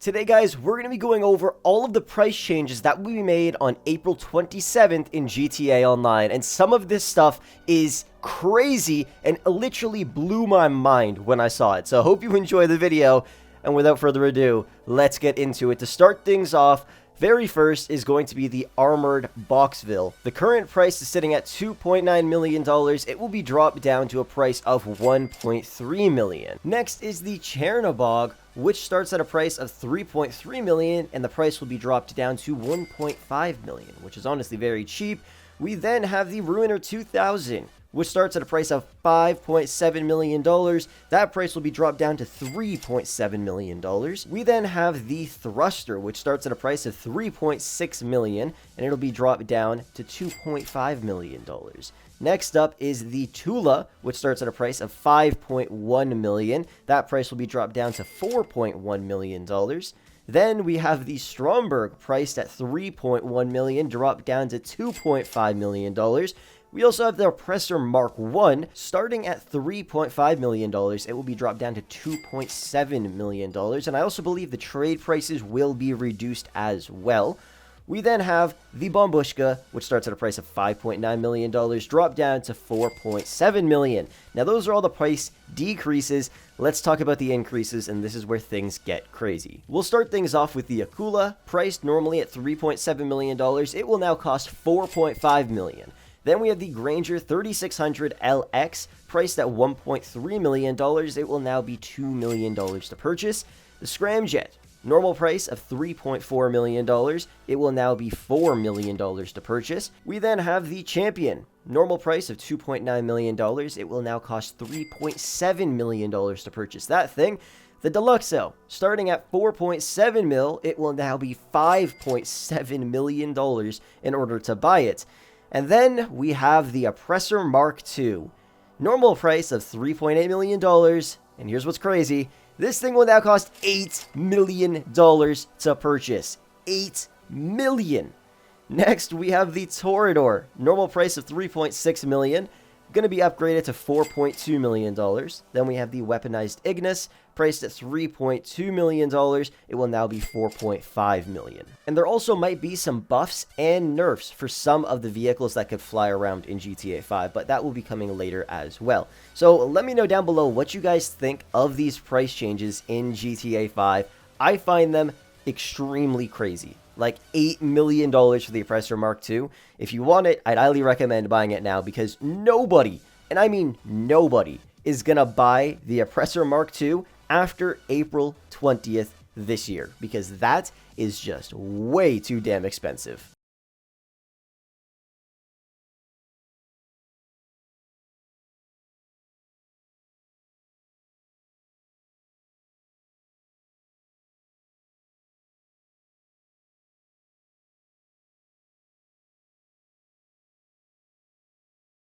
Today, guys, we're going to be going over all of the price changes that we made on April 27th in GTA Online, and some of this stuff is crazy and literally blew my mind when I saw it. So I hope you enjoy the video, and without further ado, let's get into it. To start things off, very first is going to be the Armored Boxville. The current price is sitting at $2.9 million. It will be dropped down to a price of $1.3 million. Next is the Chernobog, which starts at a price of $3.3 million, and the price will be dropped down to $1.5 million, which is honestly very cheap. We then have the Ruiner 2000, which starts at a price of $5.7 million. That price will be dropped down to $3.7 million. We then have the Thruster, which starts at a price of $3.6 million, and it'll be dropped down to $2.5 million. Next up is the Tula, which starts at a price of $5.1 million. That price will be dropped down to $4.1 million. Then we have the Stromberg, priced at $3.1 million, dropped down to $2.5 million. We also have the Oppressor Mark 1, starting at $3.5 million. It will be dropped down to $2.7 million. And I also believe the trade prices will be reduced as well. We then have the Bombushka, which starts at a price of $5.9 million, dropped down to $4.7 million. Now, those are all the price decreases. Let's talk about the increases, and this is where things get crazy. We'll start things off with the Akula, priced normally at $3.7 million. It will now cost $4.5 million. Then we have the Granger 3600 LX, priced at $1.3 million. It will now be $2 million to purchase. The Scramjet, normal price of $3.4 million. It will now be $4 million to purchase. We then have the Champion, normal price of $2.9 million. It will now cost $3.7 million to purchase that thing. The Deluxo, starting at $4.7 mil, it will now be $5.7 million in order to buy it. And then we have the Oppressor Mark II. Normal price of $3.8 million. And here's what's crazy. This thing will now cost $8 million to purchase. $8 million. Next, we have the Toreador. Normal price of $3.6 million. Going to be upgraded to $4.2 million. Then we have the Weaponized Ignis, priced at $3.2 million. It will now be $4.5 million. And there also might be some buffs and nerfs for some of the vehicles that could fly around in GTA 5, but that will be coming later as well. So let me know down below what you guys think of these price changes in GTA 5. I find them extremely crazy. Like $8 million for the Oppressor Mark II. If you want it, I'd highly recommend buying it now, because nobody, and I mean nobody, is going to buy the Oppressor Mark II after April 20th this year, because that is just way too damn expensive.